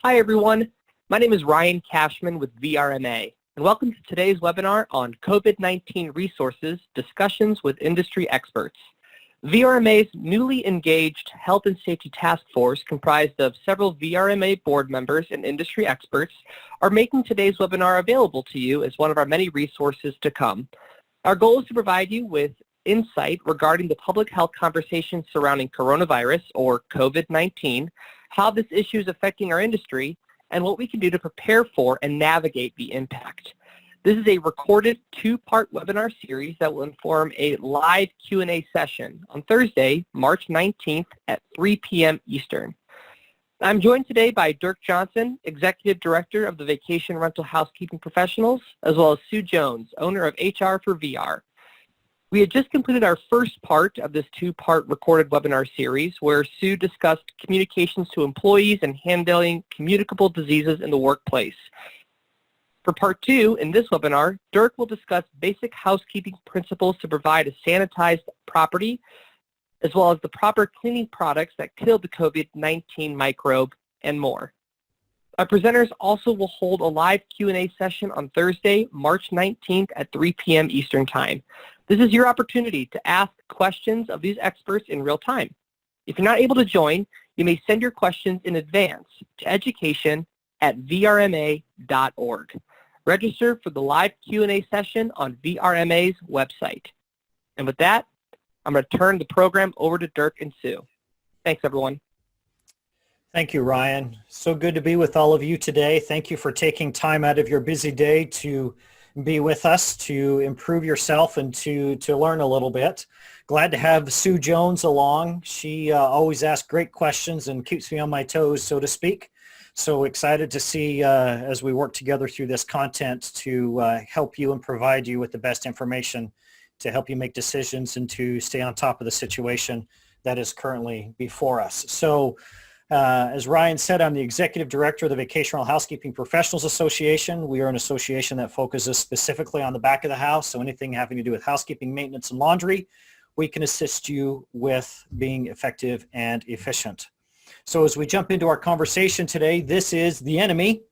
Hi everyone, my name is Ryan Cashman with VRMA, and welcome to today's webinar on COVID-19 resources, discussions with industry experts. VRMA's newly engaged Health and Safety Task Force, comprised of several VRMA board members and industry experts, are making today's webinar available to you as one of our many resources to come. Our goal is to provide you with insight regarding the public health conversation surrounding coronavirus, or COVID-19, how this issue is affecting our industry, and what we can do to prepare for and navigate the impact. This is a recorded two-part webinar series that will inform a live Q&A session on Thursday, March 19th at 3 p.m. Eastern. I'm joined today by Dirk Johnson, Executive Director of the Vacation Rental Housekeeping Professionals, as well as Sue Jones, owner of HR for VR. We had just completed our first part of this two-part recorded webinar series where Sue discussed communications to employees and handling communicable diseases in the workplace. For part two, in this webinar, Dirk will discuss basic housekeeping principles to provide a sanitized property, as well as the proper cleaning products that kill the COVID-19 microbe, and more. Our presenters also will hold a live Q&A session on Thursday, March 19th at 3 p.m. Eastern Time. This is your opportunity to ask questions of these experts in real time. If you're not able to join, you may send your questions in advance to education@vrma.org. Register for the live Q&A session on VRMA's website. And with that, I'm going to turn the program over to Dirk and Sue. Thanks, everyone. Thank you, Ryan. So good to be with all of you today. Thank you for taking time out of your busy day to be with us, to improve yourself and to learn a little bit. Glad to have Sue Jones along. She always asks great questions and keeps me on my toes, so to speak. So excited to see as we work together through this content to help you and provide you with the best information to help you make decisions and to stay on top of the situation that is currently before us. So as Ryan said, I'm the Executive Director of the Vacation Rental Housekeeping Professionals Association. We are an association that focuses specifically on the back of the house, so anything having to do with housekeeping, maintenance, and laundry, we can assist you with being effective and efficient. So as we jump into our conversation today, this is the enemy.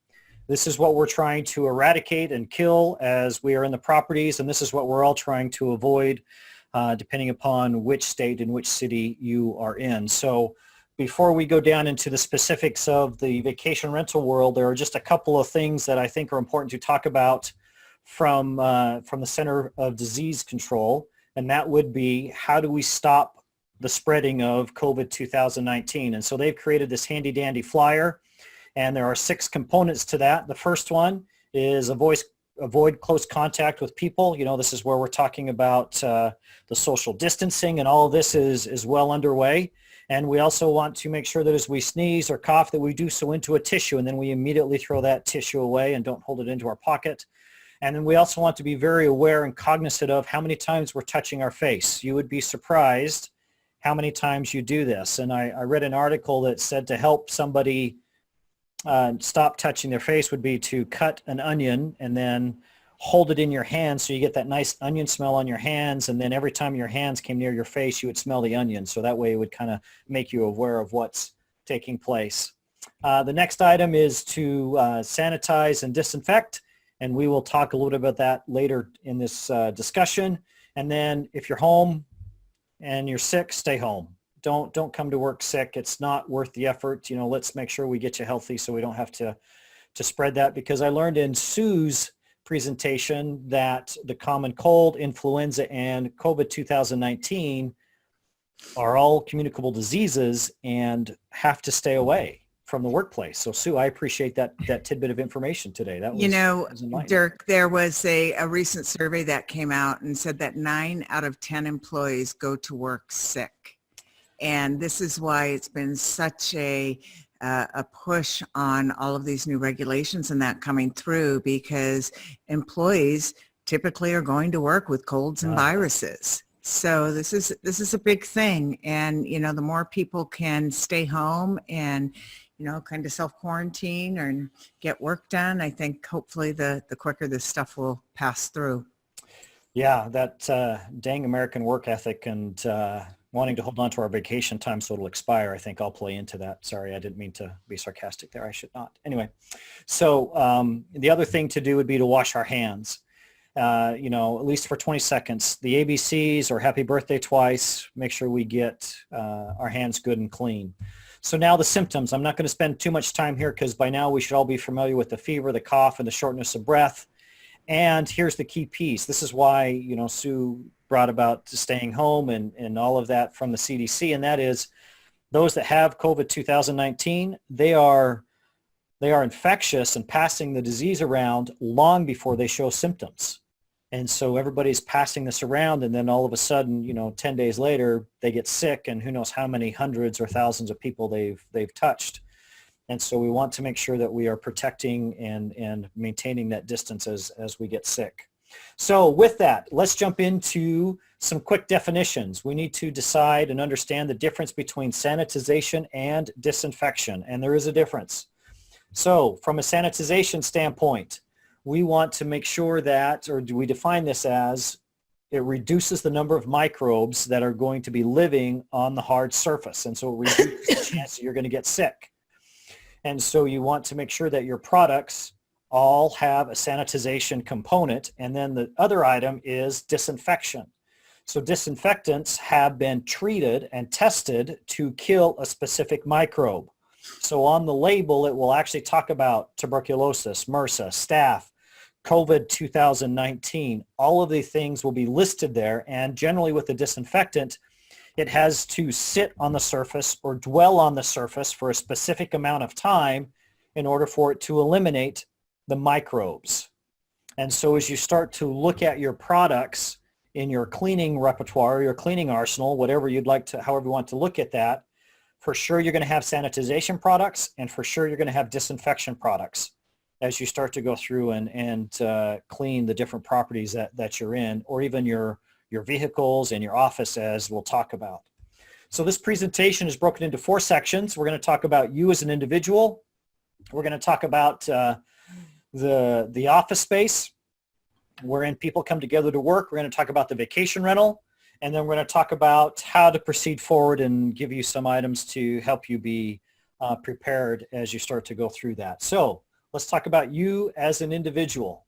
This is what we're trying to eradicate and kill as we are in the properties, and this is what we're all trying to avoid depending upon which state and which city you are in. So before we go down into the specifics of the vacation rental world, there are just a couple of things that I think are important to talk about from the Center of Disease Control, and that would be how do we stop the spreading of COVID-2019. And so they've created this handy-dandy flyer, and there are 6 components to that. The first one is avoid close contact with people. You know, this is where we're talking about the social distancing, and all of this is well underway. And we also want to make sure that as we sneeze or cough that we do so into a tissue, and then we immediately throw that tissue away and don't hold it into our pocket. And then we also want to be very aware and cognizant of how many times we're touching our face. You would be surprised how many times you do this. And I read an article that said to help somebody stop touching their face would be to cut an onion and then hold it in your hand so you get that nice onion smell on your hands, and then every time your hands came near your face you would smell the onion, so that way it would kind of make you aware of what's taking place. The next item is to sanitize and disinfect, and we will talk a little bit about that later in this discussion. And then if you're home and you're sick, stay home. Don't come to work sick. It's not worth the effort. You know, let's make sure we get you healthy so we don't have to spread that, because I learned in Sue's presentation that the common cold, influenza, and COVID-2019 are all communicable diseases and have to stay away from the workplace. So Sue, I appreciate that tidbit of information today. That was, you know, was Dirk, there was a recent survey that came out and said that 9 out of 10 employees go to work sick. And this is why it's been such a push on all of these new regulations and that coming through, because employees typically are going to work with colds and viruses. So this is a big thing. And, you know, the more people can stay home and, you know, kind of self-quarantine or get work done, I think hopefully the quicker this stuff will pass through. Yeah, that dang American work ethic and wanting to hold on to our vacation time so it'll expire, I think I'll play into that. Sorry, I didn't mean to be sarcastic there. I should not. Anyway, so the other thing to do would be to wash our hands, at least for 20 seconds. The ABCs or happy birthday twice, make sure we get our hands good and clean. So now the symptoms. I'm not going to spend too much time here because by now we should all be familiar with the fever, the cough, and the shortness of breath. And here's the key piece. This is why, Sue brought about staying home and all of that from the CDC, and that is those that have COVID 2019, they are infectious and passing the disease around long before they show symptoms. And so everybody's passing this around, and then all of a sudden, 10 days later, they get sick, and who knows how many hundreds or thousands of people they've touched. And so we want to make sure that we are protecting and maintaining that distance as we get sick. So with that, let's jump into some quick definitions. We need to decide and understand the difference between sanitization and disinfection, and there is a difference. So from a sanitization standpoint, we want to make sure that, or do we define this as, it reduces the number of microbes that are going to be living on the hard surface. And so it reduces the chance that you're going to get sick. And so you want to make sure that your products all have a sanitization component. And then the other item is disinfection. So disinfectants have been treated and tested to kill a specific microbe. So on the label, it will actually talk about tuberculosis, MRSA, staph, COVID 2019. All of these things will be listed there. And generally with the disinfectant, it has to sit on the surface or dwell on the surface for a specific amount of time in order for it to eliminate the microbes. And so as you start to look at your products in your cleaning repertoire, your cleaning arsenal, whatever you'd like to, however you want to look at that, for sure you're going to have sanitization products, and for sure you're going to have disinfection products as you start to go through and clean the different properties that you're in, or even your vehicles and your office, as we'll talk about. So this presentation is broken into 4 sections. We're going to talk about you as an individual. We're going to talk about the office space wherein people come together to work. We're going to talk about the vacation rental, and then we're going to talk about how to proceed forward and give you some items to help you be prepared as you start to go through that. So let's talk about you as an individual.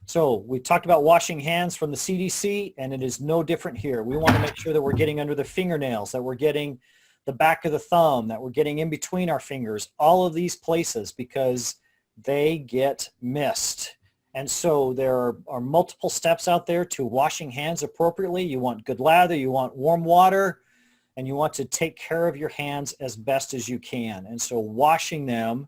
So we talked about washing hands from the CDC, and it is no different here. We want to make sure that we're getting under the fingernails, that we're getting the back of the thumb, that we're getting in between our fingers, all of these places, because they get missed. And so there are multiple steps out there to washing hands appropriately. You want good lather, you want warm water, and you want to take care of your hands as best as you can. And so washing them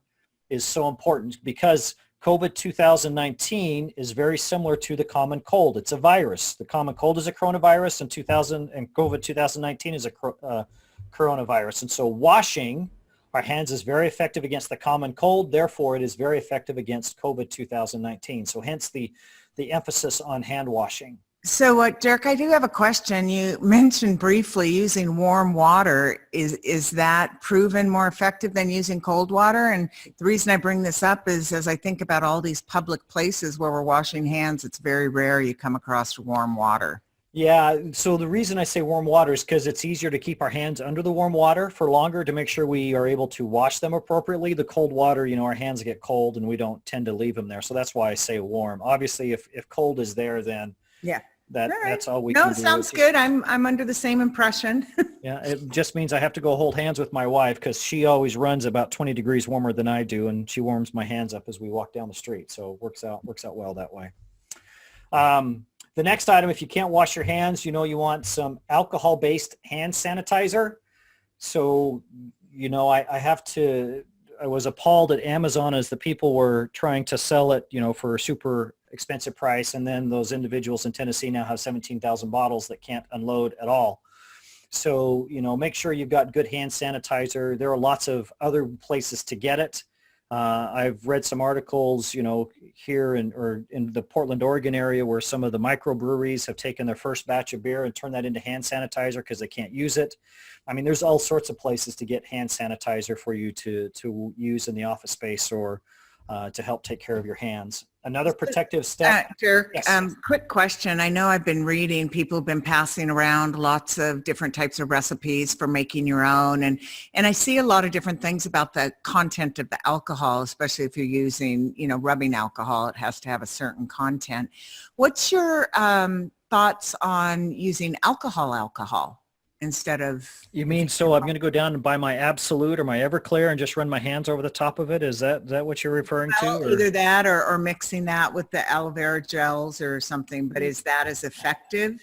is so important because COVID 2019 is very similar to the common cold. It's a virus. The common cold is a coronavirus, and COVID 2019 is a coronavirus. And so washing our hands is very effective against the common cold. Therefore, it is very effective against COVID 2019. So hence the emphasis on hand washing. So Dirk, I do have a question. You mentioned briefly using warm water. Is that proven more effective than using cold water? And the reason I bring this up is as I think about all these public places where we're washing hands, it's very rare you come across warm water. Yeah, so the reason I say warm water is because it's easier to keep our hands under the warm water for longer to make sure we are able to wash them appropriately. The cold water, our hands get cold and we don't tend to leave them there. So that's why I say warm. Obviously, if cold is there, then yeah. That's all we can do. No, sounds good. I'm under the same impression. Yeah, it just means I have to go hold hands with my wife because she always runs about 20 degrees warmer than I do, and she warms my hands up as we walk down the street. So it works out well that way. The next item, if you can't wash your hands, you want some alcohol-based hand sanitizer. So, I was appalled at Amazon as the people were trying to sell it, for a super expensive price. And then those individuals in Tennessee now have 17,000 bottles that can't unload at all. So, make sure you've got good hand sanitizer. There are lots of other places to get it. I've read some articles, here in the Portland, Oregon area where some of the microbreweries have taken their first batch of beer and turned that into hand sanitizer because they can't use it. I mean, there's all sorts of places to get hand sanitizer for you to use in the office space or to help take care of your hands. Another protective step. Dirk, Yes. quick question. I know I've been reading, people have been passing around lots of different types of recipes for making your own. And I see a lot of different things about the content of the alcohol, especially if you're using, rubbing alcohol, it has to have a certain content. What's your thoughts on using alcohol instead of... You mean, so I'm going to go down and buy my Absolute or my Everclear and just run my hands over the top of it? Is that what you're referring to? Or? Either that or mixing that with the aloe vera gels or something, but is that as effective?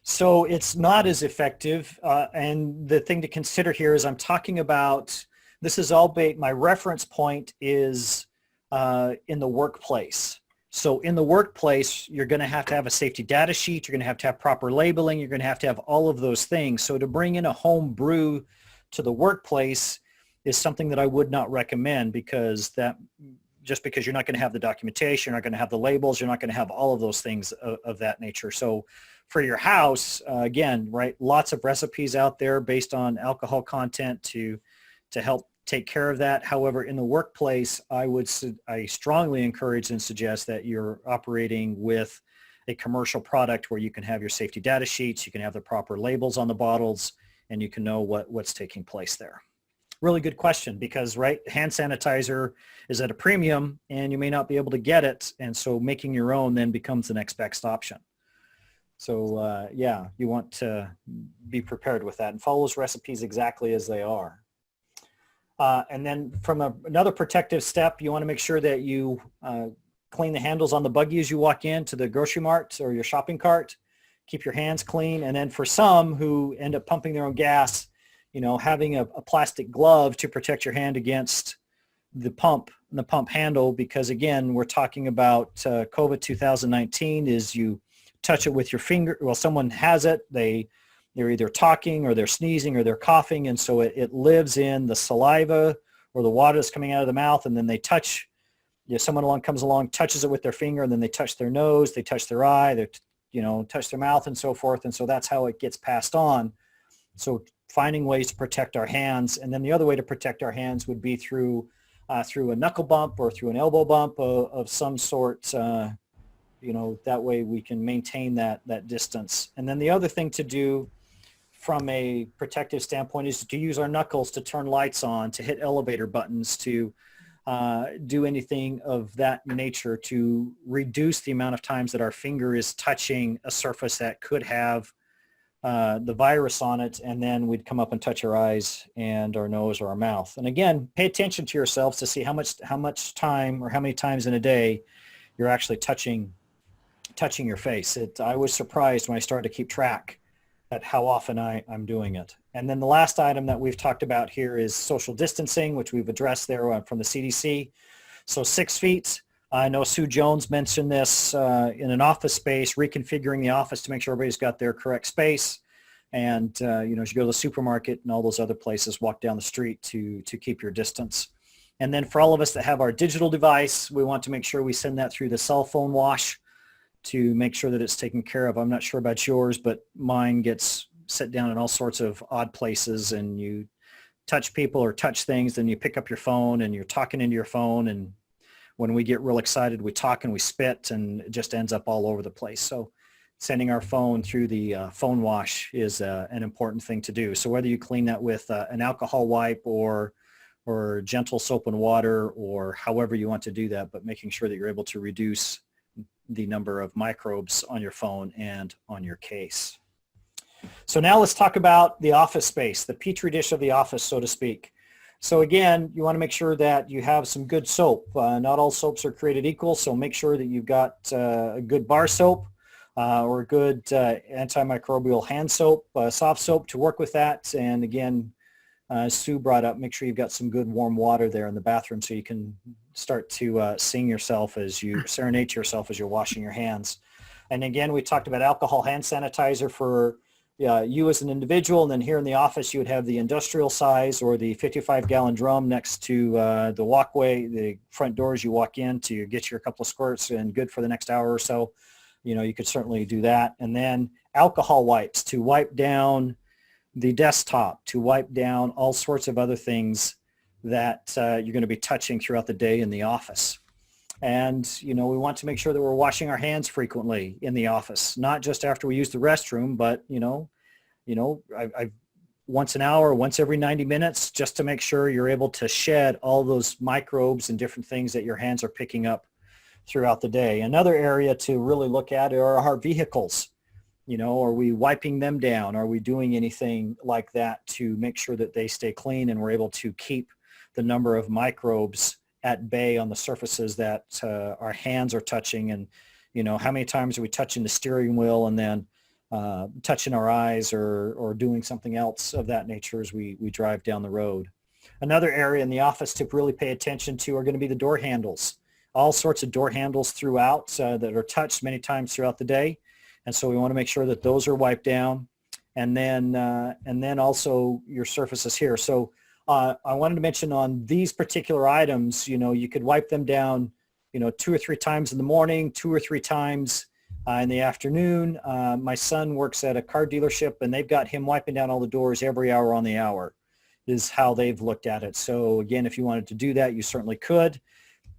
So it's not as effective. And the thing to consider here is I'm talking about, this is all my reference point is in the workplace. So in the workplace, you're going to have a safety data sheet. You're going to have proper labeling. You're going to have all of those things. So to bring in a home brew to the workplace is something that I would not recommend, because just because you're not going to have the documentation, you're not going to have the labels, you're not going to have all of those things of that nature. So for your house, again, right, lots of recipes out there based on alcohol content to help take care of that. However, in the workplace, I strongly encourage and suggest that you're operating with a commercial product where you can have your safety data sheets, you can have the proper labels on the bottles, and you can know what's taking place there. Really good question, because right, hand sanitizer is at a premium and you may not be able to get it. And so making your own then becomes the next best option. So yeah, you want to be prepared with that and follow those recipes exactly as they are. And then from another protective step, you want to make sure that you clean the handles on the buggy as you walk into the grocery mart or your shopping cart. Keep your hands clean. And then for some who end up pumping their own gas, having a plastic glove to protect your hand against the pump handle, because again, we're talking about COVID 2019 is you touch it with your finger. Well, someone has it, they're either talking or they're sneezing or they're coughing. And so it lives in the saliva or the water that's coming out of the mouth. And then they touch, someone comes along, touches it with their finger, and then they touch their nose, they touch their eye, they touch their mouth and so forth. And so that's how it gets passed on. So finding ways to protect our hands. And then the other way to protect our hands would be through a knuckle bump or through an elbow bump of some sort. That way we can maintain that distance. And then the other thing to do from a protective standpoint is to use our knuckles to turn lights on, to hit elevator buttons, to do anything of that nature to reduce the amount of times that our finger is touching a surface that could have the virus on it, and then we'd come up and touch our eyes and our nose or our mouth. And again, pay attention to yourselves to see how much time or how many times in a day you're actually touching your face. I was surprised when I started to keep track at how often I'm doing it. And then the last item that we've talked about here is social distancing, which we've addressed there from the CDC. So 6 feet. I know Sue Jones mentioned this in an office space, reconfiguring the office to make sure everybody's got their correct space. And, as you go to the supermarket and all those other places, walk down the street to keep your distance. And then for all of us that have our digital device, we want to make sure we send that through the cell phone wash to make sure that it's taken care of. I'm not sure about yours, but mine gets set down in all sorts of odd places, and you touch people or touch things, then you pick up your phone and you're talking into your phone, and when we get real excited, we talk and we spit, and it just ends up all over the place. So sending our phone through the phone wash is an important thing to do. So whether you clean that with an alcohol wipe or gentle soap and water, or however you want to do that, but making sure that you're able to reduce the number of microbes on your phone and on your case. So now let's talk about the office space, the petri dish of the office, so to speak. So again, you want to make sure that you have some good soap. Not all soaps are created equal, so make sure that you've got a good bar soap or a good antimicrobial hand soap, soft soap to work with that. And again, Sue brought up, make sure you've got some good warm water there in the bathroom so you can start to sing yourself as you serenade yourself as you're washing your hands. And again, we talked about alcohol hand sanitizer for you as an individual, and then here in the office you would have the industrial size or the 55-gallon drum next to the walkway, the front doors you walk in to get your couple of squirts and good for the next hour or so. You could certainly do that. And then alcohol wipes to wipe down the desktop, to wipe down all sorts of other things that you're going to be touching throughout the day in the office. And, you know, we want to make sure that we're washing our hands frequently in the office, not just after we use the restroom, but, I once an hour, once every 90 minutes, just to make sure you're able to shed all those microbes and different things that your hands are picking up throughout the day. Another area to really look at are our vehicles. You know, are we wiping them down? Are we doing anything like that to make sure that they stay clean and we're able to keep the number of microbes at bay on the surfaces that our hands are touching? And, you know, how many times are we touching the steering wheel and then touching our eyes or doing something else of that nature as we drive down the road? Another area in the office to really pay attention to are going to be the door handles. All sorts of door handles throughout that are touched many times throughout the day. And so we want to make sure that those are wiped down, and then also your surfaces here. So I wanted to mention on these particular items, you know, you could wipe them down, you know, 2 or 3 times in the morning, 2 or 3 times in the afternoon. My son works at a car dealership, and they've got him wiping down all the doors every hour on the hour is how they've looked at it. So again, if you wanted to do that, you certainly could.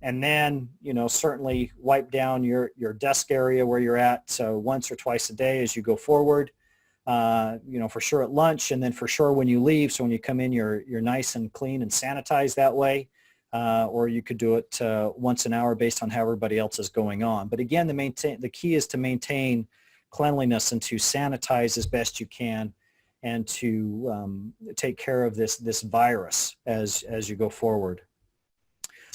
And then, you know, certainly wipe down your desk area where you're at once or twice a day as you go forward, you know, for sure at lunch, and then for sure when you leave. So when you come in, you're nice and clean and sanitized that way. Or you could do it once an hour based on how everybody else is going on. But again, the key is to maintain cleanliness and to sanitize as best you can and to take care of this virus as you go forward.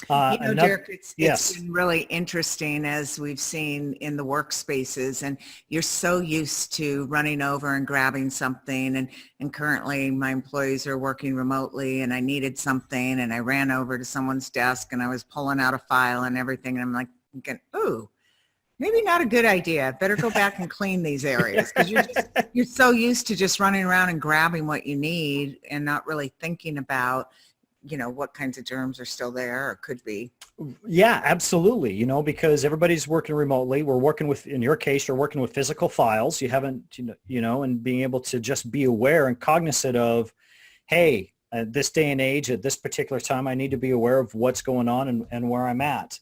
Dirk, it's yes. been really interesting as we've seen in the workspaces, and you're so used to running over and grabbing something. And currently my employees are working remotely, and I needed something, and I ran over to someone's desk and I was pulling out a file and everything. And I'm like, thinking, ooh, maybe not a good idea. Better go back and clean these areas, because you're so used to just running around and grabbing what you need and not really thinking about, you know, what kinds of germs are still there or could be. Yeah, absolutely. You know, because everybody's working remotely. We're working with, in your case, you're working with physical files. You haven't, and being able to just be aware and cognizant of, hey, at this day and age, at this particular time, I need to be aware of what's going on and where I'm at.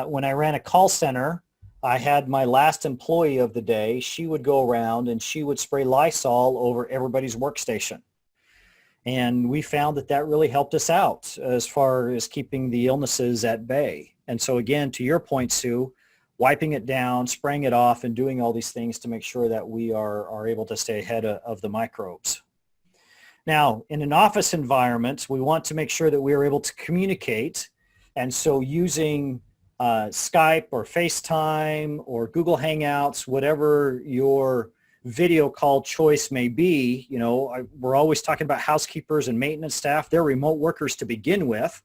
When I ran a call center, I had my last employee of the day. She would go around and she would spray Lysol over everybody's workstation. And we found that really helped us out as far as keeping the illnesses at bay. And so again, to your point, Sue, wiping it down, spraying it off, and doing all these things to make sure that we are able to stay ahead of the microbes. Now, in an office environment, we want to make sure that we are able to communicate. And so using Skype or FaceTime or Google Hangouts, whatever your video call choice may be, you know, we're always talking about housekeepers and maintenance staff. They're remote workers to begin with.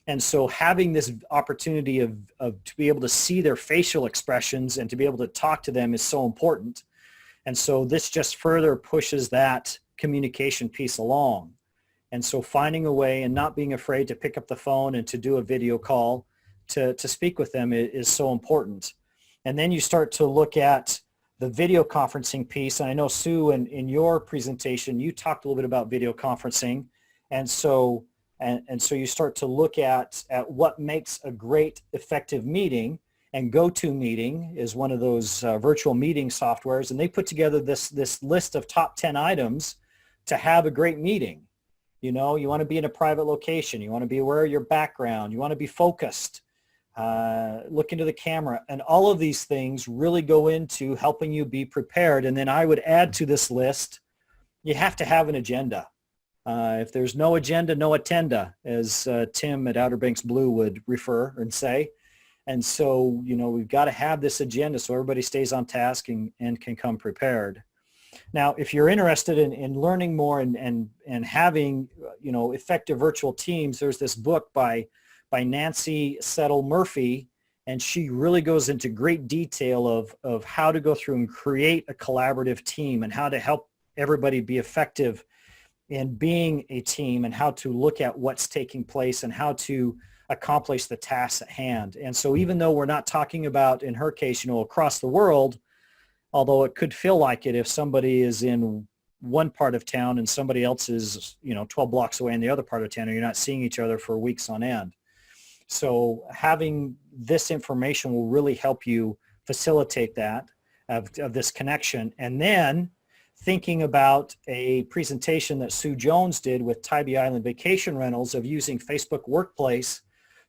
And so having this opportunity of to be able to see their facial expressions and to be able to talk to them is so important. And so this just further pushes that communication piece along. And so finding a way and not being afraid to pick up the phone and to do a video call to speak with them is so important. And then you start to look at the video conferencing piece. And I know, Sue, in your presentation, you talked a little bit about video conferencing. And so you start to look at what makes a great effective meeting. And GOTO meeting is one of those virtual meeting softwares. And they put together this list of top 10 items to have a great meeting. You know, you want to be in a private location. You want to be aware of your background. You want to be focused. Look into the camera, and all of these things really go into helping you be prepared. And then I would add to this list, you have to have an agenda. If there's no agenda, no attenda, as Tim at Outer Banks Blue would refer and say. And so, you know, we've got to have this agenda so everybody stays on task and can come prepared. Now, if you're interested in learning more and having, you know, effective virtual teams, there's this book by Nancy Settle Murphy, and she really goes into great detail of how to go through and create a collaborative team and how to help everybody be effective in being a team and how to look at what's taking place and how to accomplish the tasks at hand. And so even though we're not talking about, in her case, you know, across the world, although it could feel like it if somebody is in one part of town and somebody else is, you know, 12 blocks away in the other part of town and you're not seeing each other for weeks on end. So having this information will really help you facilitate that of this connection. And then thinking about a presentation that Sue Jones did with Tybee Island Vacation Rentals of using Facebook Workplace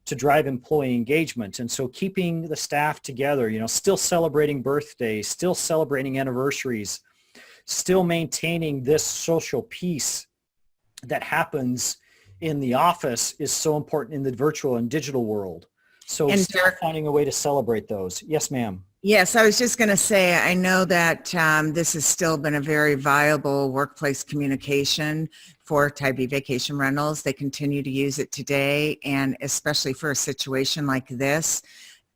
to drive employee engagement. And so keeping the staff together, still celebrating birthdays, still celebrating anniversaries, still maintaining this social piece that happens in the office is so important in the virtual and digital world. So And still finding a way to celebrate those. Yes, ma'am. Yes, I was just going to say, I know that this has still been a very viable workplace communication for Tybee Vacation Rentals. They continue to use it today, and especially for a situation like this,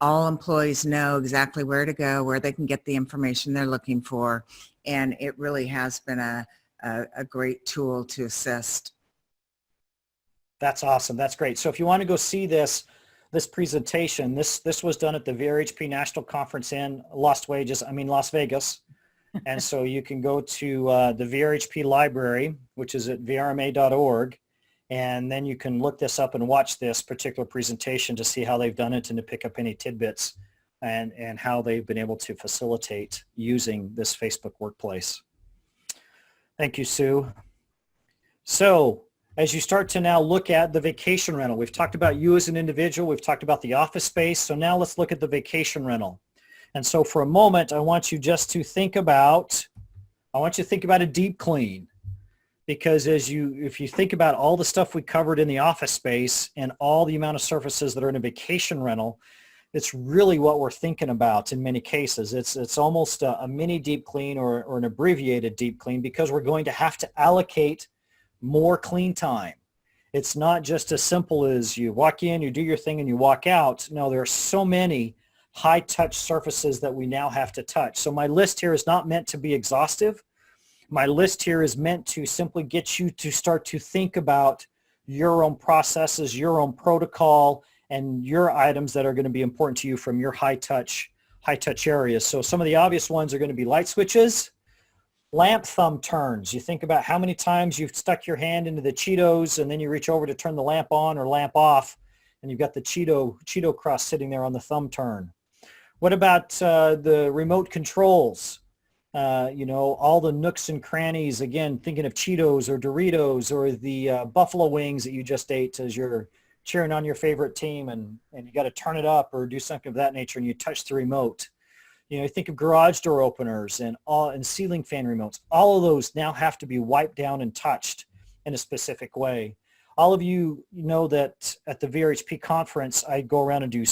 all employees know exactly where to go, where they can get the information they're looking for, and it really has been a great tool to assist. That's awesome. That's great. So if you want to go see this presentation, this was done at the VRHP National Conference in Las Vegas. And so you can go to the VRHP library, which is at vrma.org, and then you can look this up and watch this particular presentation to see how they've done it and to pick up any tidbits and how they've been able to facilitate using this Facebook Workplace. Thank you, Sue. So as you start to now look at the vacation rental, we've talked about you as an individual, we've talked about the office space, so now let's look at the vacation rental. And so for a moment, I want you just to think about, a deep clean, because if you think about all the stuff we covered in the office space and all the amount of surfaces that are in a vacation rental, it's really what we're thinking about in many cases. It's almost a mini deep clean or an abbreviated deep clean, because we're going to have to allocate more clean time. It's not just as simple as you walk in, you do your thing, and you walk out. No, there are so many high touch surfaces that we now have to touch. So my list here is not meant to be exhaustive. My list here is meant to simply get you to start to think about your own processes, your own protocol, and your items that are going to be important to you from your high touch areas. So some of the obvious ones are going to be light switches, lamp thumb turns. You think about how many times you've stuck your hand into the Cheetos and then you reach over to turn the lamp on or lamp off, and you've got the Cheeto crust sitting there on the thumb turn. What about the remote controls? All the nooks and crannies, again, thinking of Cheetos or Doritos or the buffalo wings that you just ate as you're cheering on your favorite team, and you got to turn it up or do something of that nature, and you touch the remote. You think of garage door openers and ceiling fan remotes. All of those now have to be wiped down and touched in a specific way. All of you know that at the VRHP conference, I go around and do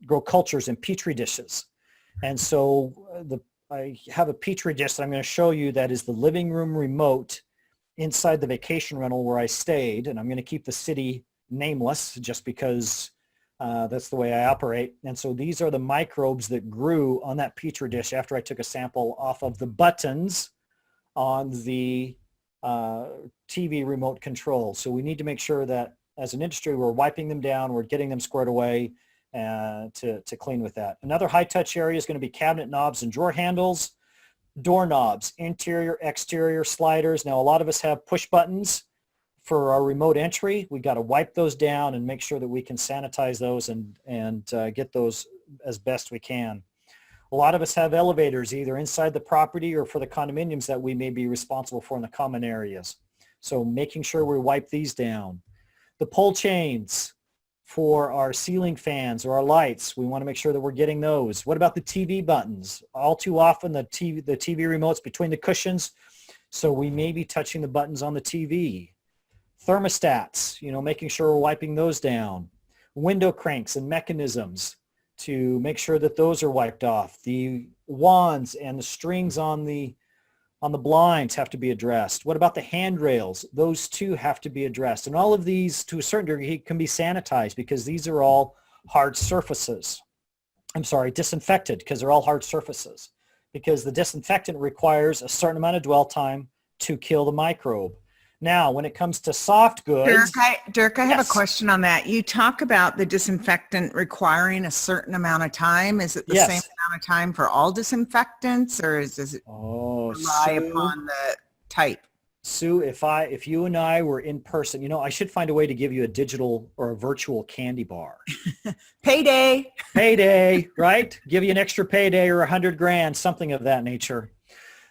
grow cultures in Petri dishes. And so I have a Petri dish that I'm going to show you that is the living room remote inside the vacation rental where I stayed. And I'm going to keep the city nameless just because that's the way I operate. And so these are the microbes that grew on that Petri dish after I took a sample off of the buttons on the TV remote control. So we need to make sure that as an industry, we're wiping them down, we're getting them squared away to clean with that. Another high touch area is going to be cabinet knobs and drawer handles, door knobs, interior, exterior sliders. Now, a lot of us have push buttons for our remote entry. We got to wipe those down and make sure that we can sanitize those and get those as best we can. A lot of us have elevators either inside the property or for the condominiums that we may be responsible for in the common areas. So making sure we wipe these down. The pull chains for our ceiling fans or our lights, we want to make sure that we're getting those. What about the TV buttons? All too often the TV remote's between the cushions, so we may be touching the buttons on the TV. Thermostats, making sure we're wiping those down. Window cranks and mechanisms to make sure that those are wiped off. The wands and the strings on the blinds have to be addressed. What about the handrails? Those too have to be addressed. And all of these, to a certain degree, can be sanitized because these are all hard surfaces. Disinfected, because they're all hard surfaces. Because the disinfectant requires a certain amount of dwell time to kill the microbe. Now, when it comes to soft goods... Dirk, I have a question on that. You talk about the disinfectant requiring a certain amount of time. Is it the same amount of time for all disinfectants, or does it rely upon the type? Sue, if you and I were in person, I should find a way to give you a digital or a virtual candy bar. Payday. Payday, right? Give you an extra payday or 100 grand, something of that nature.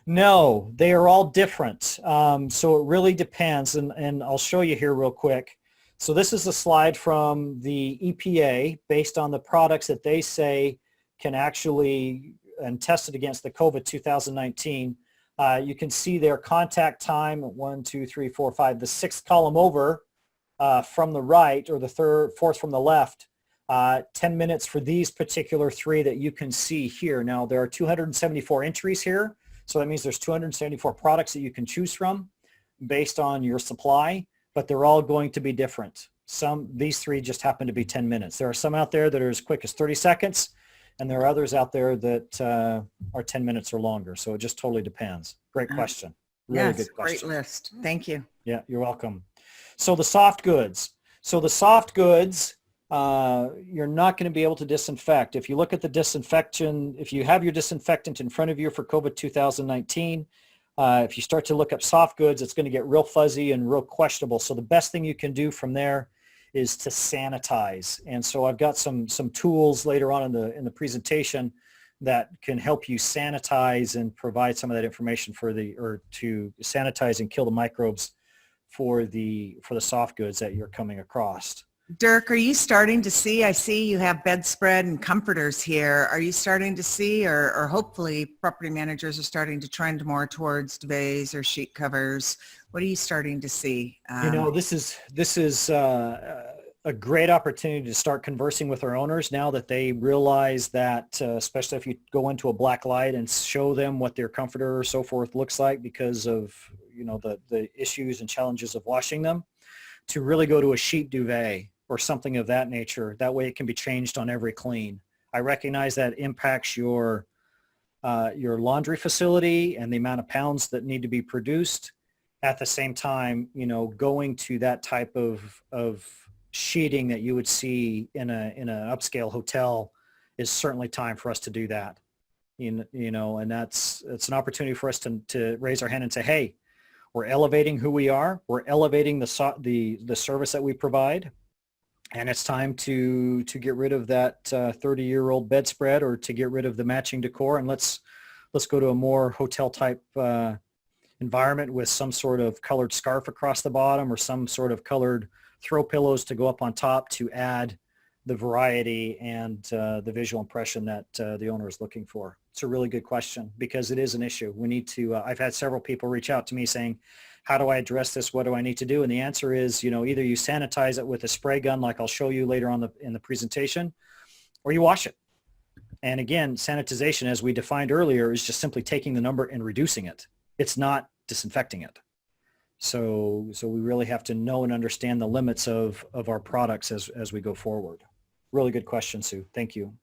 No, they are all different. So it really depends. And I'll show you here real quick. So this is a slide from the EPA based on the products that they say can actually, and tested against the COVID 2019. You can see their contact time, 1, 2, 3, 4, 5, the sixth column over from the right, or the fourth from the left, 10 minutes for these particular three that you can see here. Now, there are 274 entries here, so that means there's 274 products that you can choose from based on your supply, but they're all going to be different. These three just happen to be 10 minutes. There are some out there that are as quick as 30 seconds, and there are others out there that are 10 minutes or longer. So it just totally depends. Great question. Really Yes, good question. great list. Thank you. Yeah, you're welcome. So the soft goods. You're not going to be able to disinfect. If you look at the disinfection, if you have your disinfectant in front of you for COVID 2019, if you start to look up soft goods, it's going to get real fuzzy and real questionable. So the best thing you can do from there is to sanitize. And so I've got some tools later on in the presentation that can help you sanitize and provide some of that information to sanitize and kill the microbes for the soft goods that you're coming across. Dirk, are you starting to see, I see you have bedspread and comforters here. Are you starting to see, or hopefully property managers are starting to trend more towards duvets or sheet covers? What are you starting to see? This is a great opportunity to start conversing with our owners now that they realize that, especially if you go into a black light and show them what their comforter or so forth looks like because of, the issues and challenges of washing them, to really go to a sheet duvet or something of that nature. That way it can be changed on every clean. I recognize that impacts your laundry facility and the amount of pounds that need to be produced. At the same time, going to that type of sheeting that you would see in an upscale hotel is certainly time for us to do that. And it's an opportunity for us to raise our hand and say, hey, we're elevating who we are. We're elevating the service that we provide. And it's time to get rid of that 30-year-old bedspread, or to get rid of the matching decor, and let's go to a more hotel type environment with some sort of colored scarf across the bottom, or some sort of colored throw pillows to go up on top to add the variety and the visual impression that the owner is looking for. It's a really good question because it is an issue. We need to, I've had several people reach out to me saying, how do I address this? What do I need to do? And the answer is, either you sanitize it with a spray gun, like I'll show you later on in the presentation, or you wash it. And again, sanitization, as we defined earlier, is just simply taking the number and reducing it. It's not disinfecting it. So we really have to know and understand the limits of our products as we go forward. Really good question, Sue. Thank you.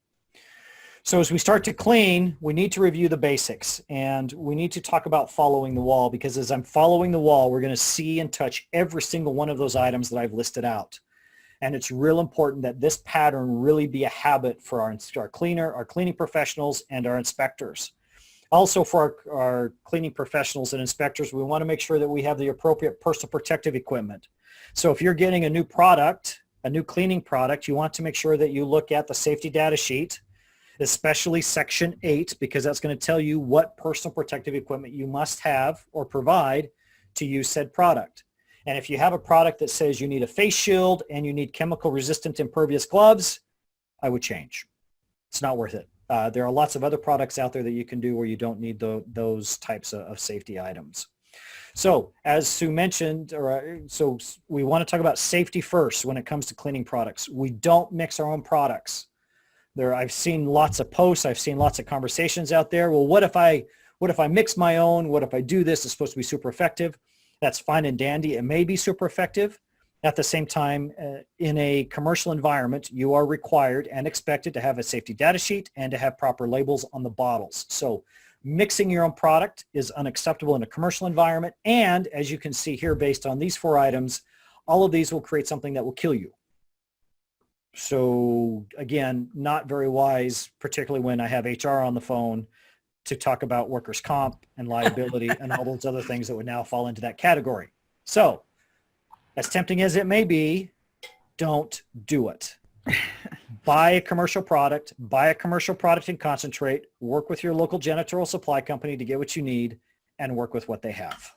So as we start to clean, we need to review the basics, and we need to talk about following the wall, because as I'm following the wall, we're going to see and touch every single one of those items that I've listed out. And it's real important that this pattern really be a habit for our cleaning professionals and our inspectors. Also for our cleaning professionals and inspectors, we want to make sure that we have the appropriate personal protective equipment. So if you're getting a new product, a new cleaning product, you want to make sure that you look at the safety data sheet, especially section 8, because that's going to tell you what personal protective equipment you must have or provide to use said product. And if you have a product that says you need a face shield and you need chemical resistant impervious gloves, I would change. It's not worth it. There are lots of other products out there that you can do where you don't need those types of safety items. So as Sue mentioned, so we want to talk about safety first when it comes to cleaning products. We don't mix our own products. I've seen lots of posts. I've seen lots of conversations out there. Well, what if I mix my own? What if I do this? It's supposed to be super effective. That's fine and dandy. It may be super effective. At the same time, in a commercial environment, you are required and expected to have a safety data sheet and to have proper labels on the bottles. So mixing your own product is unacceptable in a commercial environment. And as you can see here, based on these 4 items, all of these will create something that will kill you. So again, not very wise, particularly when I have HR on the phone, to talk about workers' comp and liability and all those other things that would now fall into that category. So, as tempting as it may be, don't do it. Buy a commercial product in concentrate, work with your local janitorial supply company to get what you need, and work with what they have.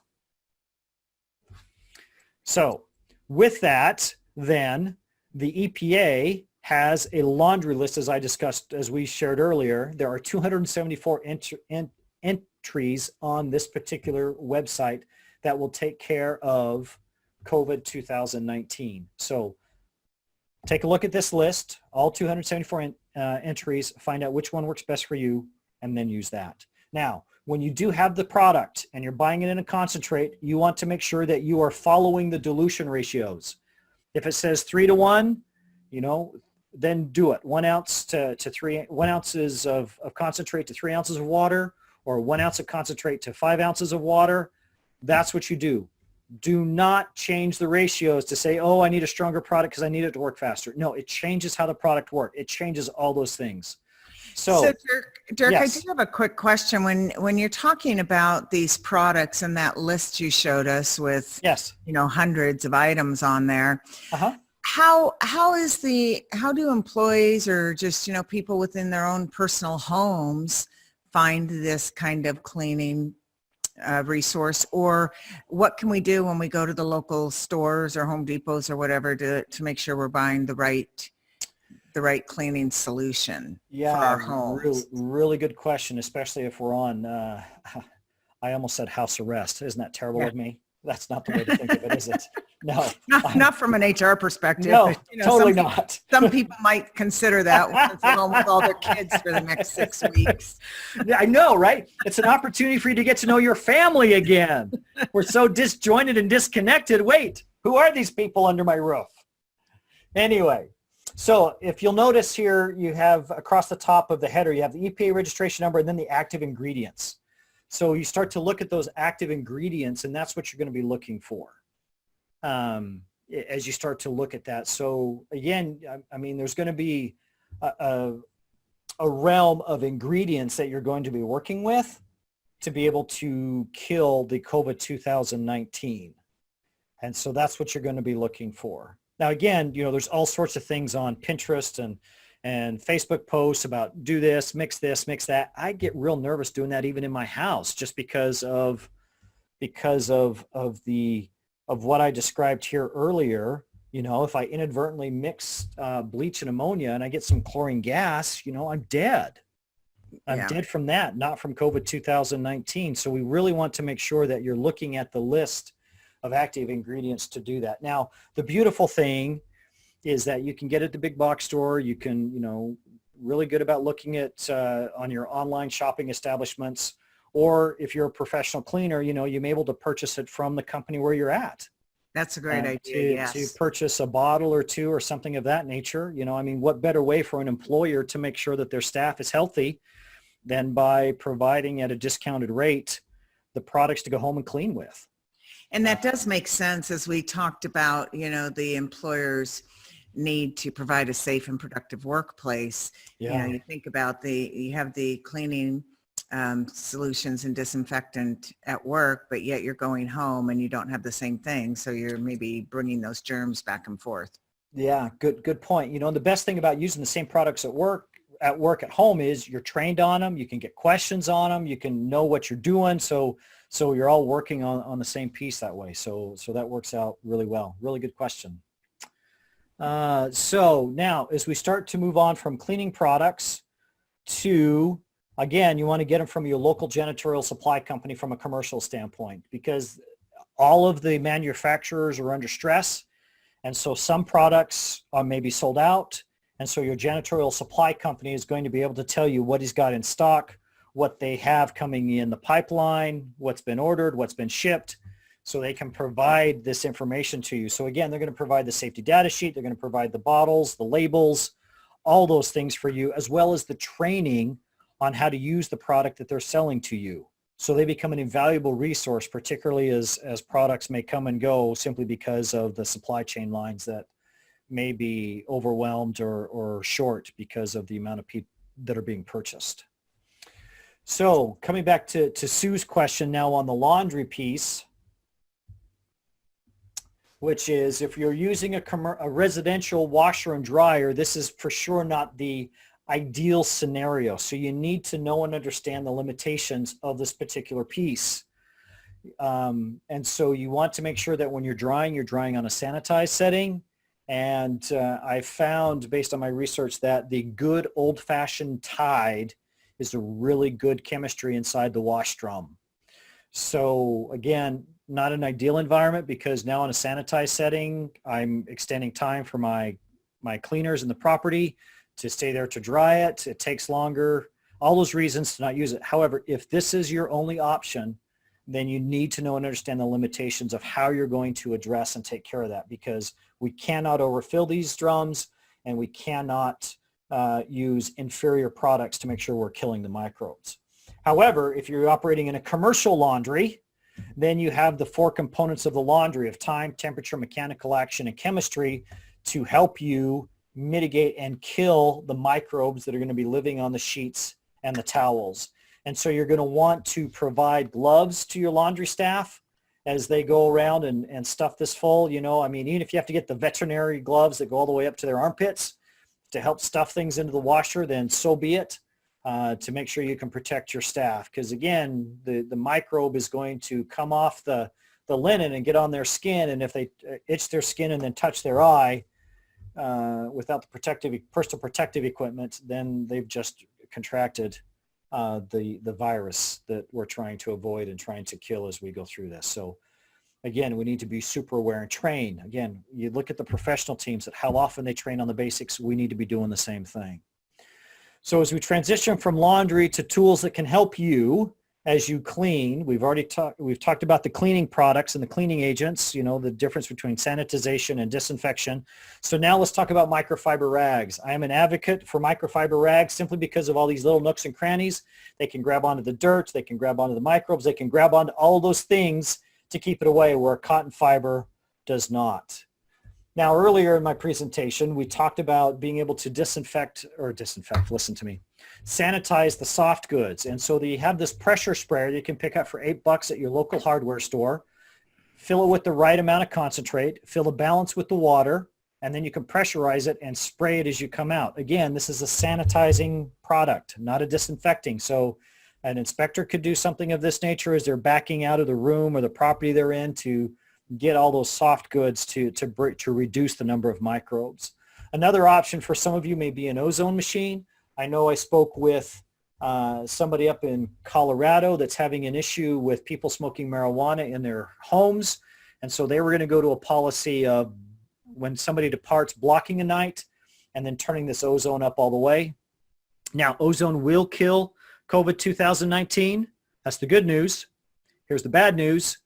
So with that, then the EPA has a laundry list, as I discussed, as we shared earlier. There are 274 entries on this particular website that will take care of COVID 2019. So take a look at this list, all 274 entries, find out which one works best for you, and then use that. Now, when you do have the product and you're buying it in a concentrate, you want to make sure that you are following the dilution ratios. If it says 3-to-1, then do it. 1 ounce to 1 ounces of concentrate to 3 ounces of water, or 1 ounce of concentrate to 5 ounces of water. That's what you do. Do not change the ratios to say, oh, I need a stronger product because I need it to work faster. No, it changes how the product works. It changes all those things. So Dirk, yes. I do have a quick question. When you're talking about these products and that list you showed us with, yes, hundreds of items on there, uh-huh. how do employees or just, people within their own personal homes find this kind of cleaning resource, or what can we do when we go to the local stores or Home Depots or whatever to make sure we're buying the right cleaning solution for our homes? Really good question, especially if we're on, I almost said house arrest. Isn't that terrible of me? That's not the way to think of it, is it? No. Not from an HR perspective. No, but, totally not. Some people might consider that once they're home with all their kids for the next 6 weeks. Yeah, I know, right? It's an opportunity for you to get to know your family again. We're so disjointed and disconnected. Wait, who are these people under my roof? Anyway, so if you'll notice here, you have across the top of the header, you have the EPA registration number and then the active ingredients. So you start to look at those active ingredients, and that's what you're going to be looking for as you start to look at that. So again, I mean, there's going to be a realm of ingredients that you're going to be working with to be able to kill the COVID 2019. And so that's what you're going to be looking for. Now, again, there's all sorts of things on Pinterest and Facebook posts about do this, mix that. I get real nervous doing that even in my house, just because of what I described here earlier. If I inadvertently mix bleach and ammonia and I get some chlorine gas, I'm dead. I'm dead from that, not from COVID 2019. So we really want to make sure that you're looking at the list of active ingredients to do that. Now, the beautiful thing is that you can get it at the big box store. You can, really good about looking at on your online shopping establishments, or if you're a professional cleaner, you may be able to purchase it from the company where you're at. That's a great idea, yes. To purchase a bottle or two or something of that nature. What better way for an employer to make sure that their staff is healthy than by providing at a discounted rate the products to go home and clean with. And that does make sense, as we talked about, the employers need to provide a safe and productive workplace. Yeah. You think about you have the cleaning solutions and disinfectant at work, but yet you're going home and you don't have the same thing. So you're maybe bringing those germs back and forth. Yeah, good point. The best thing about using the same products at work at home is you're trained on them. You can get questions on them. You can know what you're doing. So you're all working on the same piece that way. So that works out really well. Really good question. So now as we start to move on from cleaning products to, again, you want to get them from your local janitorial supply company from a commercial standpoint, because all of the manufacturers are under stress. And so some products are maybe sold out. And so your janitorial supply company is going to be able to tell you what he's got in stock, what they have coming in the pipeline, what's been ordered, what's been shipped, so they can provide this information to you. So again, they're going to provide the safety data sheet. They're going to provide the bottles, the labels, all those things for you, as well as the training on how to use the product that they're selling to you. So they become an invaluable resource, particularly as products may come and go simply because of the supply chain lines that may be overwhelmed or short because of the amount of people that are being purchased. So coming back to Sue's question now on the laundry piece, which is if you're using a residential washer and dryer, this is for sure not the ideal scenario. So you need to know and understand the limitations of this particular piece. And so you want to make sure that when you're drying on a sanitized setting. And I found, based on my research, that the good old-fashioned Tide is a really good chemistry inside the wash drum. So again, not an ideal environment because now in a sanitized setting, I'm extending time for my cleaners in the property to stay there to dry it. It takes longer, all those reasons to not use it. However, if this is your only option, then you need to know and understand the limitations of how you're going to address and take care of that, because we cannot overfill these drums and we cannot use inferior products to make sure we're killing the microbes. However, if you're operating in a commercial laundry, then you have the four components of the laundry of time, temperature, mechanical action, and chemistry to help you mitigate and kill the microbes that are going to be living on the sheets and the towels. And so you're going to want to provide gloves to your laundry staff as they go around and stuff this full. You know, I mean, even if you have to get the veterinary gloves that go all the way up to their armpits to help stuff things into the washer, then so be it, to make sure you can protect your staff. Because again, the microbe is going to come off the linen and get on their skin. And if they itch their skin and then touch their eye without the personal protective equipment, then they've just contracted the virus that we're trying to avoid and trying to kill as we go through this. So again, we need to be super aware and train. Again, you look at the professional teams at how often they train on the basics. We need to be doing the same thing. So as we transition from laundry to tools that can help you as you clean, we've talked about the cleaning products and the cleaning agents, you know, the difference between sanitization and disinfection. So now let's talk about microfiber rags. I am an advocate for microfiber rags simply because of all these little nooks and crannies. They can grab onto the dirt, they can grab onto the microbes, they can grab onto all of those things to keep it away, where cotton fiber does not. Now, earlier in my presentation, we talked about being able to listen to me, sanitize the soft goods. And so you have this pressure sprayer you can pick up for $8 at your local hardware store, fill it with the right amount of concentrate, fill the balance with the water, and then you can pressurize it and spray it as you come out. Again, this is a sanitizing product, not a disinfecting. So an inspector could do something of this nature as they're backing out of the room or the property they're in to get all those soft goods to reduce the number of microbes. Another option for some of you may be an ozone machine. I know I spoke with somebody up in Colorado that's having an issue with people smoking marijuana in their homes. And so they were going to go to a policy of when somebody departs, blocking a night and then turning this ozone up all the way. Now, ozone will kill COVID 2019. That's the good news. Here's the bad news.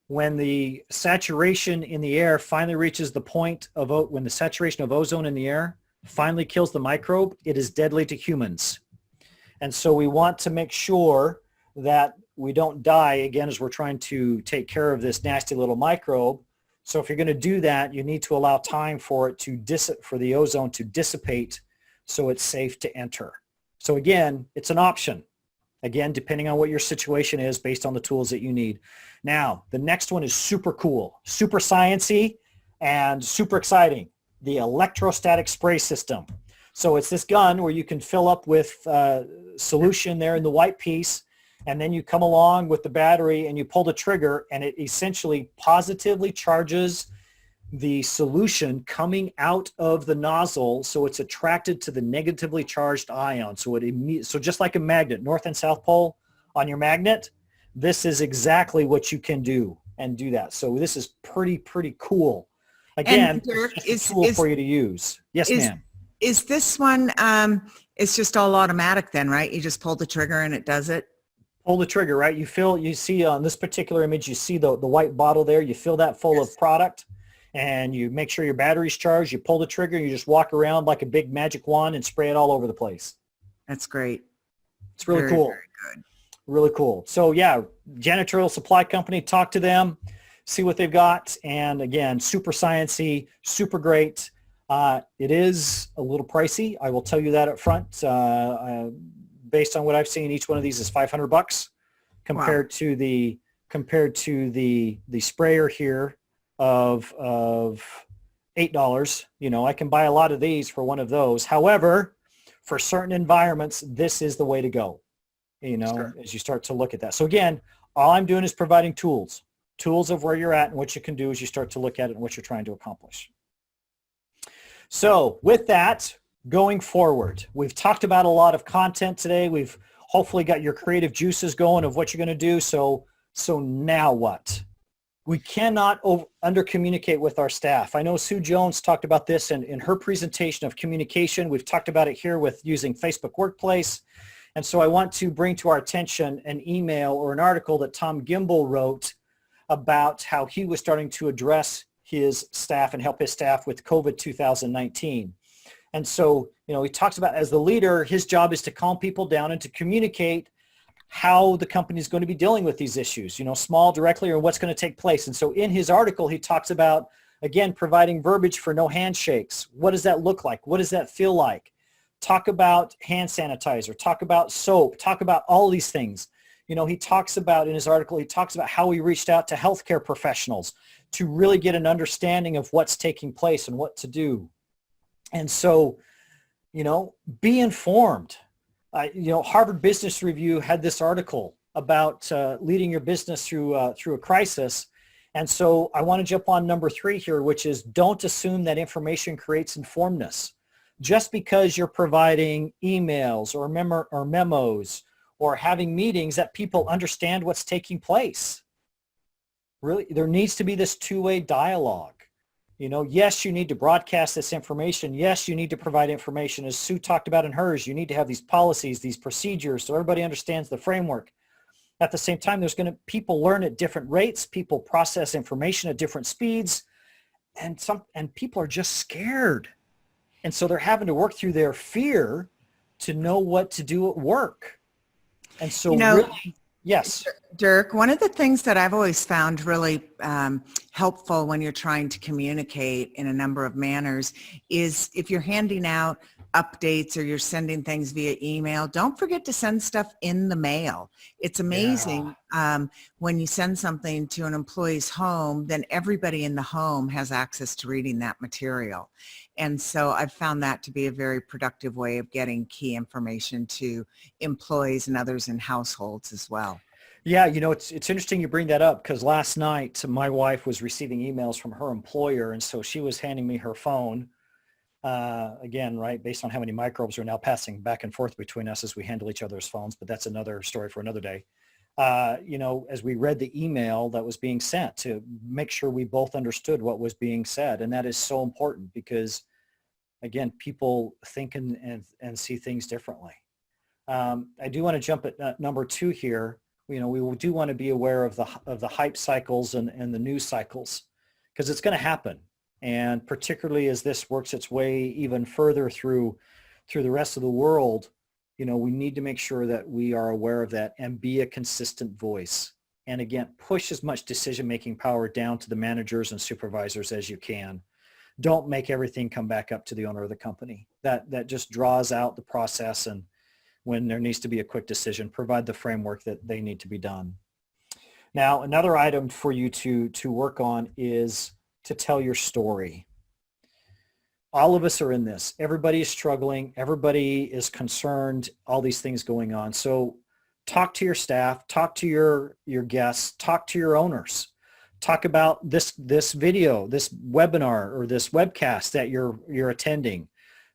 When the saturation in the air finally reaches the point of when the saturation of ozone in the air finally kills the microbe, it is deadly to humans. And so we want to make sure that we don't die, again, as we're trying to take care of this nasty little microbe. So if you're going to do that, you need to allow time for it for the ozone to dissipate so it's safe to enter. So again, it's an option. Again, depending on what your situation is based on the tools that you need. Now, the next one is super cool, super sciencey, and super exciting. The electrostatic spray system. So it's this gun where you can fill up with solution there in the white piece, and then you come along with the battery and you pull the trigger, and it essentially positively charges the solution coming out of the nozzle, so it's attracted to the negatively charged ion. So so just like a magnet, north and south pole on your magnet, this is exactly what you can do and do that. So this is pretty cool. Again, it's a tool for you to use. Yes, ma'am. Is this one, it's just all automatic then, right? You just pull the trigger and it does it? Pull the trigger, right? You see on this particular image, you see the white bottle there. You fill that full of product and you make sure your battery's charged. You pull the trigger, you just walk around like a big magic wand and spray it all over the place. That's great. It's really cool. Very good. Really cool. So yeah, Janitorial Supply Company, talk to them, see what they've got. And again, super sciencey, super great. It is a little pricey. I will tell you that up front. based on what I've seen, each one of these is $500 compared to the sprayer here of $8. You know, I can buy a lot of these for one of those. However, for certain environments, this is the way to go, you know, Sure. as you start to look at that. So again, all I'm doing is providing tools of where you're at and what you can do as you start to look at it and what you're trying to accomplish. So with that, going forward, we've talked about a lot of content today. We've hopefully got your creative juices going of what you're going to do. So now what? We cannot under communicate with our staff. I know Sue Jones talked about this in her presentation of communication. We've talked about it here with using Facebook Workplace. And so I want to bring to our attention an email or an article that Tom Gimbel wrote about how he was starting to address his staff and help his staff with COVID 2019. And so, you know, he talks about, as the leader, his job is to calm people down and to communicate how the company is going to be dealing with these issues, you know, small, directly, or what's going to take place. And so in his article, he talks about, again, providing verbiage for no handshakes. What does that look like? What does that feel like? Talk about hand sanitizer, talk about soap, talk about all these things. You know, he talks about, in his article, he talks about how he reached out to healthcare professionals to really get an understanding of what's taking place and what to do. And so, you know, be informed. You know, Harvard Business Review had this article about leading your business through a crisis. And so I want to jump on number 3 here, which is don't assume that information creates informedness. Just because you're providing emails or memos or having meetings that people understand what's taking place. Really, there needs to be this two-way dialogue. You know, yes, you need to broadcast this information. Yes, you need to provide information. As Sue talked about in hers, you need to have these policies, these procedures, so everybody understands the framework. At the same time, people learn at different rates. People process information at different speeds, and people are just scared. And so they're having to work through their fear to know what to do at work. And so, You know, really, yes. Dirk, one of the things that I've always found really helpful when you're trying to communicate in a number of manners is if you're handing out updates or you're sending things via email, don't forget to send stuff in the mail. It's amazing when you send something to an employee's home, then everybody in the home has access to reading that material. And so I've found that to be a very productive way of getting key information to employees and others in households as well. Yeah, you know, it's interesting you bring that up because last night my wife was receiving emails from her employer, and so she was handing me her phone. Again, right, based on how many microbes are now passing back and forth between us as we handle each other's phones, but that's another story for another day. You know, as we read the email that was being sent to make sure we both understood what was being said, and that is so important because, again, people think and see things differently. I do want to jump at number 2 here. You know, we do want to be aware of the hype cycles and the news cycles because it's going to happen. And particularly as this works its way even further through the rest of the world, you know, we need to make sure that we are aware of that and be a consistent voice. And again, push as much decision-making power down to the managers and supervisors as you can. Don't make everything come back up to the owner of the company. That just draws out the process, and when there needs to be a quick decision, provide the framework that they need to be done. Now, another item for you to work on is to tell your story. All of us are in this. Everybody is struggling. Everybody is concerned, all these things going on. So talk to your staff, talk to your guests, talk to your owners. Talk about this video, this webinar or this webcast that you're attending.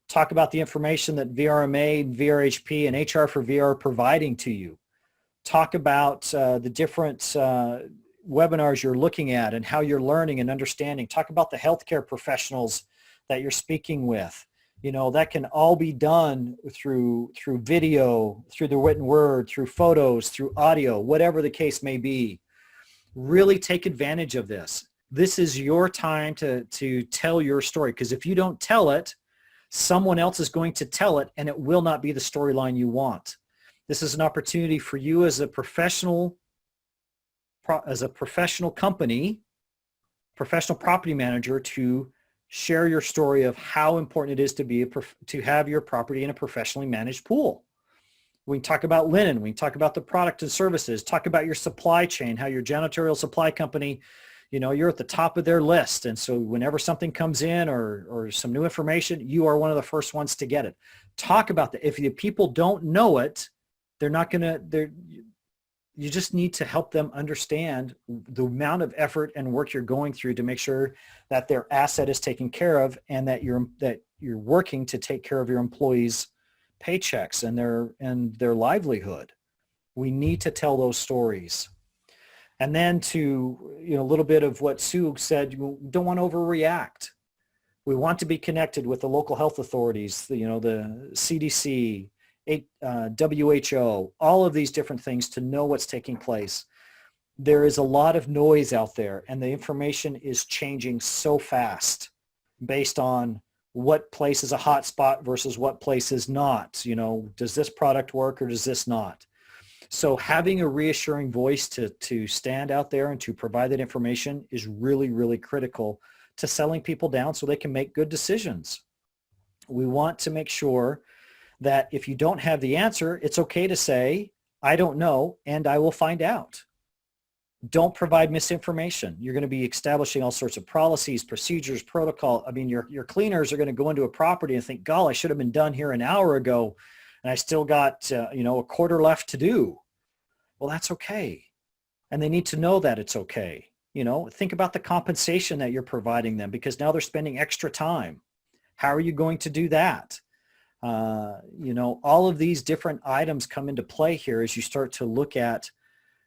Talk about the information that VRMA, VRHP, and HR for VR are providing to you. Talk about the different webinars you're looking at and how you're learning and understanding. Talk about the healthcare professionals that you're speaking with. You know, that can all be done through video, through the written word, through photos, through audio, whatever the case may be. Really take advantage of this. This is your time to tell your story, because if you don't tell it, someone else is going to tell it, and it will not be the storyline you want. This is an opportunity for you as a professional company, professional property manager, to share your story of how important it is to have your property in a professionally managed pool. We can talk about linen. We can talk about the product and services, talk about your supply chain, how your janitorial supply company, you're at the top of their list. And so whenever something comes in or some new information, you are one of the first ones to get it. Talk about that. If the people don't know it, they're not going to, you just need to help them understand the amount of effort and work you're going through to make sure that their asset is taken care of and that you're working to take care of your employees' paychecks and their livelihood. We need to tell those stories. And then to, a little bit of what Sue said, you don't want to overreact. We want to be connected with the local health authorities, the CDC, WHO, all of these different things to know what's taking place. There is a lot of noise out there, and the information is changing so fast based on what place is a hot spot versus what place is not. Does this product work or does this not? So having a reassuring voice to stand out there and to provide that information is really, really critical to selling people down so they can make good decisions. We want to make sure that if you don't have the answer, it's okay to say, I don't know, and I will find out. Don't provide misinformation. You're going to be establishing all sorts of policies, procedures, protocol. I mean, your cleaners are going to go into a property and think, "God, I should have been done here an hour ago, and I still got a quarter left to do." Well, that's okay, and they need to know that it's okay. Think about the compensation that you're providing them, because now they're spending extra time. How are you going to do that? All of these different items come into play here as you start to look at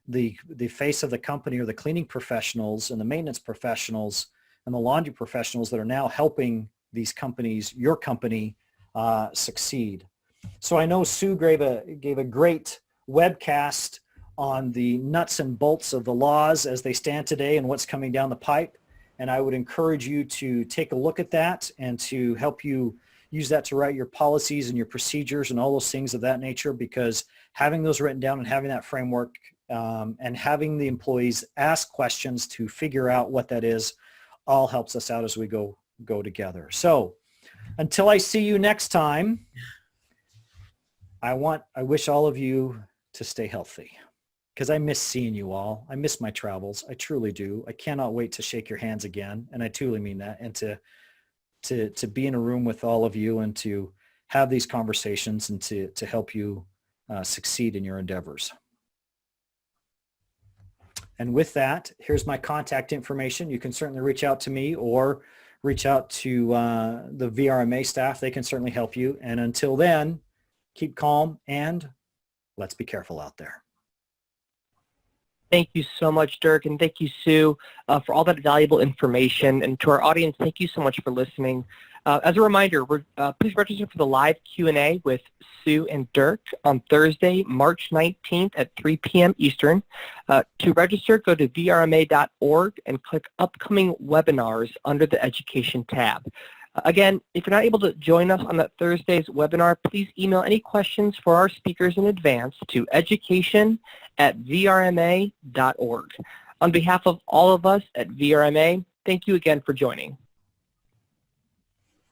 the face of the company, or the cleaning professionals and the maintenance professionals and the laundry professionals that are now helping these companies, your company, succeed. So I know Sue gave a great webcast on the nuts and bolts of the laws as they stand today and what's coming down the pipe. And I would encourage you to take a look at that and to help you use that to write your policies and your procedures and all those things of that nature, because having those written down and having that framework and having the employees ask questions to figure out what that is all helps us out as we go together. So until I see you next time, I wish all of you to stay healthy, because I miss seeing you all. I miss my travels. I truly do. I cannot wait to shake your hands again. And I truly mean that. And to be in a room with all of you and to have these conversations and to help you succeed in your endeavors. And with that, here's my contact information. You can certainly reach out to me or reach out to the VRMA staff. They can certainly help you. And until then, keep calm and let's be careful out there. Thank you so much, Dirk, and thank you, Sue, for all that valuable information. And to our audience, thank you so much for listening. As a reminder, please register for the live Q&A with Sue and Dirk on Thursday, March 19th at 3 p.m. Eastern. To register, go to vrma.org and click Upcoming Webinars under the Education tab. Again, if you're not able to join us on that Thursday's webinar, please email any questions for our speakers in advance to education@vrma.org. On behalf of all of us at VRMA, thank you again for joining.